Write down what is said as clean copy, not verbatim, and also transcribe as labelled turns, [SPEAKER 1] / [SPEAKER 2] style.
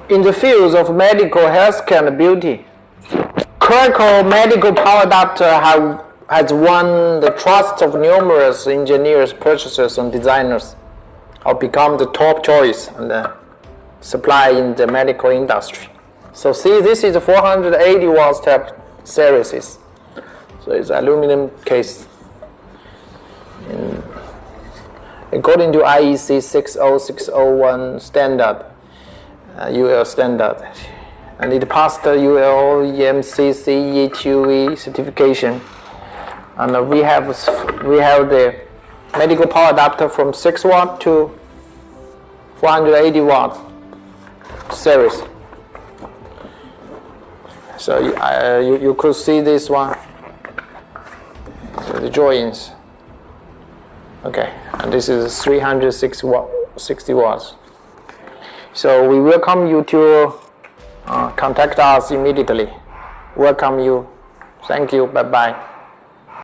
[SPEAKER 1] In the fields of medical, healthcare, and beauty, KRECO medical power adapter has won the trust of numerous engineers, purchasers, and designers, or become the top choice and supply in the medical industry. So see, this is a 480 watts type series. So it's aluminum case. According to IEC 60601 standard, UL standard, and it passed the UL EMC CE2E certification. And we have the medical power adapter from 6 watt to 480 watts series. So you could see this one, the joints. Okay, and this is 360 watts. So we welcome you to contact us immediately. Welcome you. Thank you. Bye-bye.